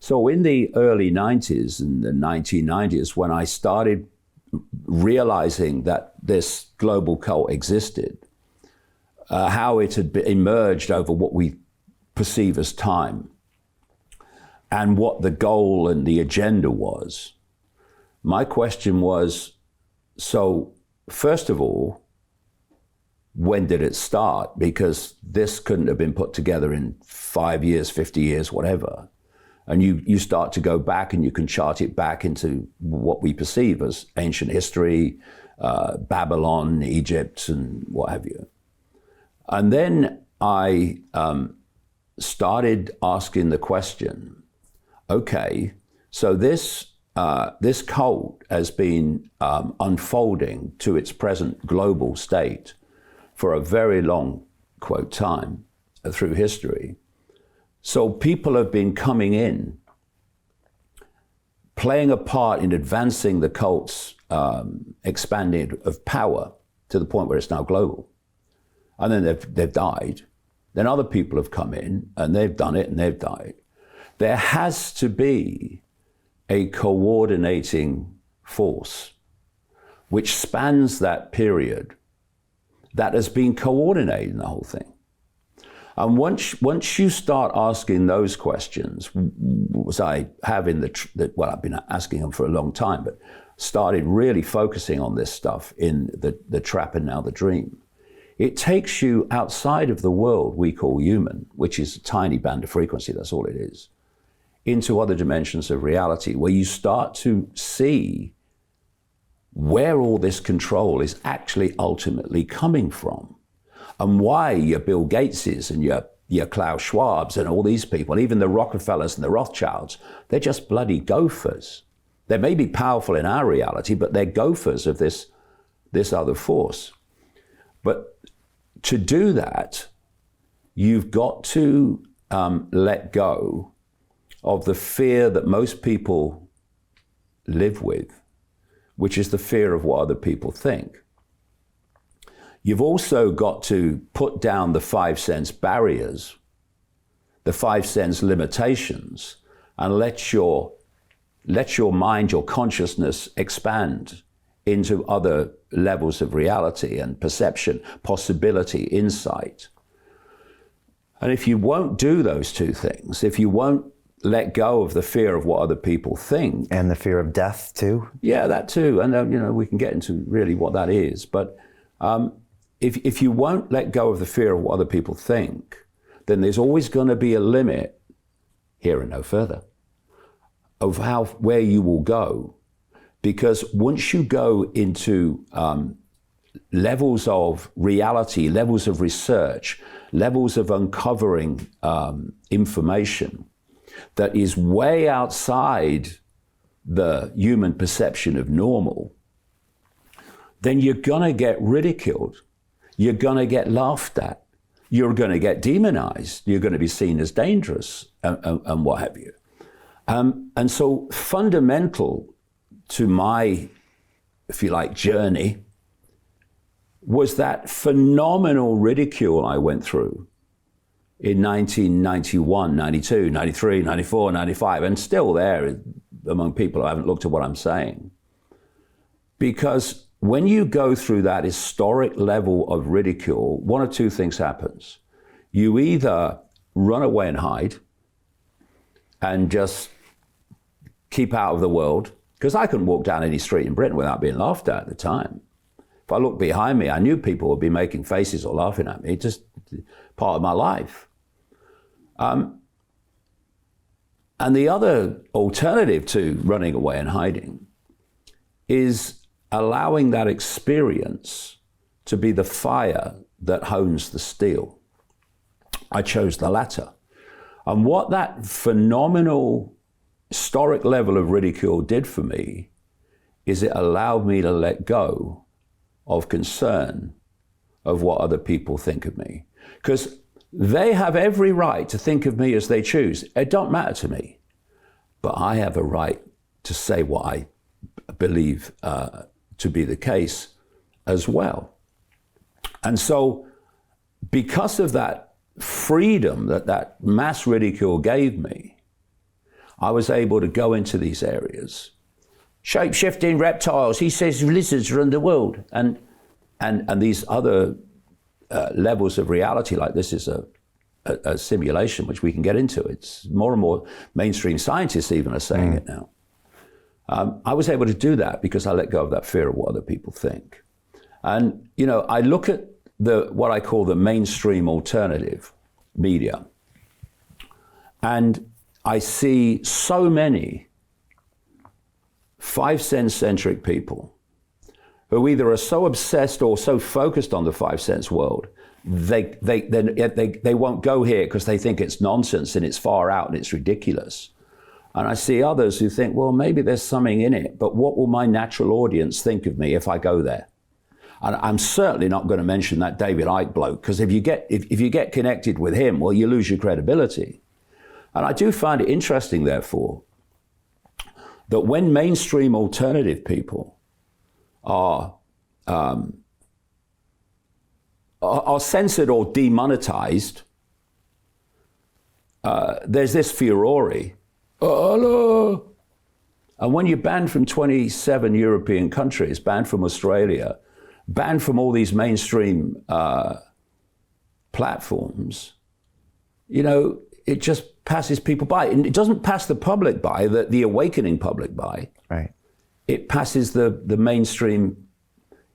So in the early 90s and the 1990s, when I started realizing that this global cult existed, how it had emerged over what we perceive as time, and what the goal and the agenda was, my question was, so first of all, when did it start? Because this couldn't have been put together in 5 years, 50 years, whatever. And you start to go back and you can chart it back into what we perceive as ancient history, Babylon, Egypt, and what have you. And then I started asking the question, okay, so this cult has been unfolding to its present global state for a very long, quote, time through history. So people have been coming in, playing a part in advancing the cult's expanding of power to the point where it's now global. And then they've died. Then other people have come in and they've done it and they've died. There has to be a coordinating force which spans that period that has been coordinating the whole thing. And once you start asking those questions, as I have well, I've been asking them for a long time, but started really focusing on this stuff in the Trap and Now the Dream, it takes you outside of the world we call human, which is a tiny band of frequency, that's all it is, into other dimensions of reality, where you start to see where all this control is actually ultimately coming from, and why your Bill Gateses and your Klaus Schwabs and all these people, and even the Rockefellers and the Rothschilds, they're just bloody gophers. They may be powerful in our reality, but they're gophers of this other force. But to do that, you've got to let go of the fear that most people live with, which is the fear of what other people think. You've also got to put down the 5 sense barriers, the 5 sense limitations, and let your mind, your consciousness expand into other levels of reality and perception, possibility, insight. And if you won't do those two things, if you won't let go of the fear of what other people think. And the fear of death too? Yeah, that too. And we can get into really what that is. But if you won't let go of the fear of what other people think, then there's always going to be a limit, here and no further, of where you will go. Because once you go into levels of reality, levels of research, levels of uncovering information that is way outside the human perception of normal, then you're gonna get ridiculed. You're gonna get laughed at. You're gonna get demonized. You're gonna be seen as dangerous and what have you. And so fundamental to my, if you like, journey was that phenomenal ridicule I went through in 1991, 92, 93, 94, 95, and still there among people who haven't looked at what I'm saying. Because when you go through that historic level of ridicule, one of two things happens. You either run away and hide and just keep out of the world, because I couldn't walk down any street in Britain without being laughed at the time. If I looked behind me, I knew people would be making faces or laughing at me, just part of my life. And the other alternative to running away and hiding is allowing that experience to be the fire that hones the steel. I chose the latter. And what that phenomenal historic level of ridicule did for me is it allowed me to let go of concern of what other people think of me. Because they have every right to think of me as they choose. It don't matter to me. But I have a right to say what I believe to be the case as well. And so because of that freedom that mass ridicule gave me, I was able to go into these areas. Shape-shifting reptiles, he says lizards run the world. And these other levels of reality, like this is a simulation, which we can get into. It's more and more mainstream scientists even are saying it now. I was able to do that because I let go of that fear of what other people think. And, you know, I look at what I call the mainstream alternative media, and I see so many 5-cent-centric people who either are so obsessed or so focused on the 5-cent world, they won't go here because they think it's nonsense and it's far out and it's ridiculous. And I see others who think, well, maybe there's something in it, but what will my natural audience think of me if I go there? And I'm certainly not going to mention that David Icke bloke, because if you get connected with him, well, you lose your credibility. And I do find it interesting, therefore, that when mainstream alternative people are censored or demonetized, there's this furore. Hello. And when you're banned from 27 European countries, banned from Australia, banned from all these mainstream platforms, you know, it just passes people by. And it doesn't pass the public by, the awakening public by. Right. It passes the mainstream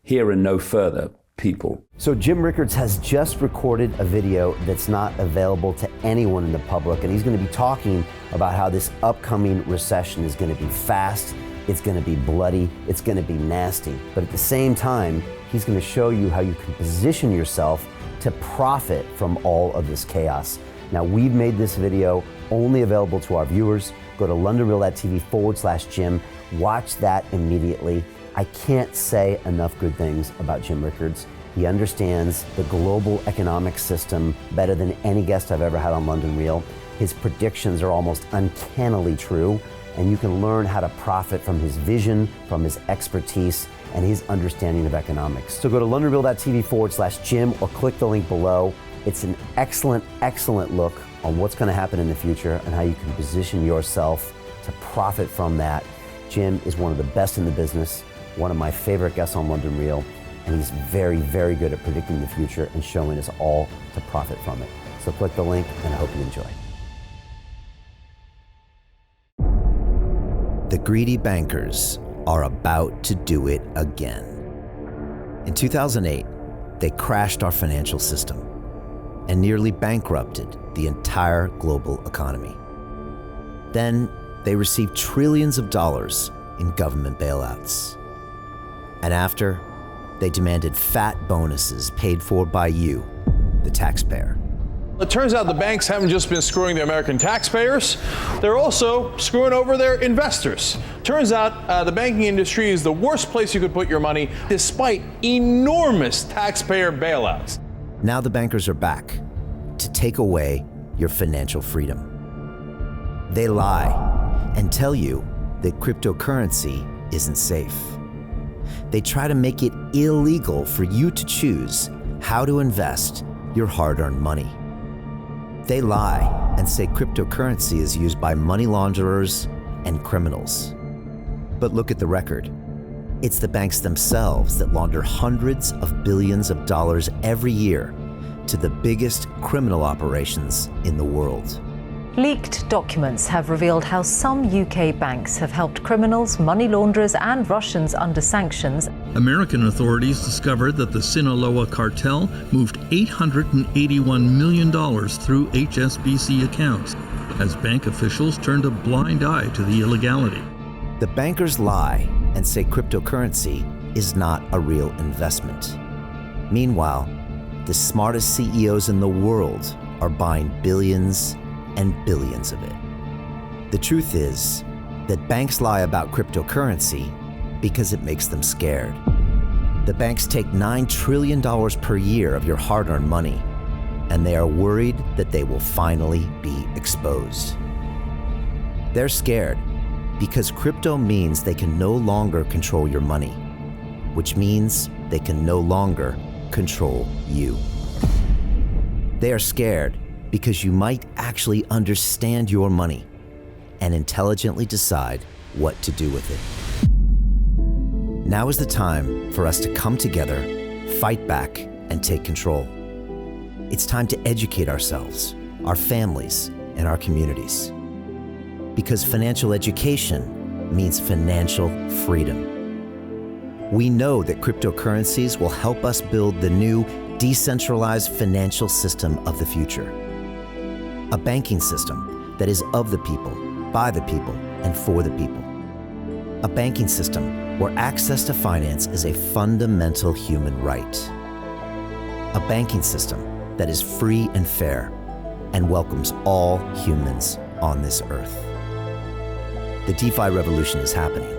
here and no further people. So Jim Rickards has just recorded a video that's not available to anyone in the public, and he's going to be talking about how this upcoming recession is going to be fast, it's going to be bloody, it's going to be nasty. But at the same time, he's going to show you how you can position yourself to profit from all of this chaos. Now, we've made this video only available to our viewers. Go to londonreal.tv/Jim. Watch that immediately. I can't say enough good things about Jim Rickards. He understands the global economic system better than any guest I've ever had on London Real. His predictions are almost uncannily true, and you can learn how to profit from his vision, from his expertise, and his understanding of economics. So go to londonreal.tv/Jim or click the link below. It's an excellent, excellent look on what's going to happen in the future and how you can position yourself to profit from that. Jim is one of the best in the business, one of my favorite guests on London Real, and he's very, very good at predicting the future and showing us all to profit from it. So click the link, and I hope you enjoy. The greedy bankers are about to do it again. In 2008, they crashed our financial system and nearly bankrupted the entire global economy. Then they received trillions of dollars in government bailouts. And after, they demanded fat bonuses paid for by you, the taxpayer. It turns out the banks haven't just been screwing the American taxpayers, they're also screwing over their investors. Turns out the banking industry is the worst place you could put your money, despite enormous taxpayer bailouts. Now the bankers are back to take away your financial freedom. They lie and tell you that cryptocurrency isn't safe. They try to make it illegal for you to choose how to invest your hard-earned money. They lie and say cryptocurrency is used by money launderers and criminals. But look at the record. It's the banks themselves that launder hundreds of billions of dollars every year to the biggest criminal operations in the world. Leaked documents have revealed how some UK banks have helped criminals, money launderers and Russians under sanctions. American authorities discovered that the Sinaloa cartel moved $881 million through HSBC accounts as bank officials turned a blind eye to the illegality. The bankers lie and say cryptocurrency is not a real investment. Meanwhile, the smartest CEOs in the world are buying billions and billions of it. The truth is that banks lie about cryptocurrency because it makes them scared. The banks take $9 trillion per year of your hard-earned money, and they are worried that they will finally be exposed. They're scared because crypto means they can no longer control your money, which means they can no longer control you. They are scared because you might actually understand your money, and intelligently decide what to do with it. Now is the time for us to come together, fight back, and take control. It's time to educate ourselves, our families, and our communities. Because financial education means financial freedom. We know that cryptocurrencies will help us build the new decentralized financial system of the future. A banking system that is of the people, by the people, and for the people. A banking system where access to finance is a fundamental human right. A banking system that is free and fair and welcomes all humans on this earth. The DeFi revolution is happening.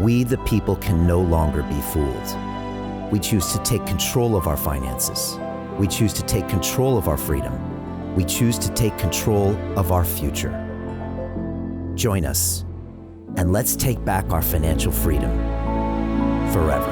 We, the people, can no longer be fooled. We choose to take control of our finances. We choose to take control of our freedom. We choose to take control of our future. Join us, and let's take back our financial freedom forever.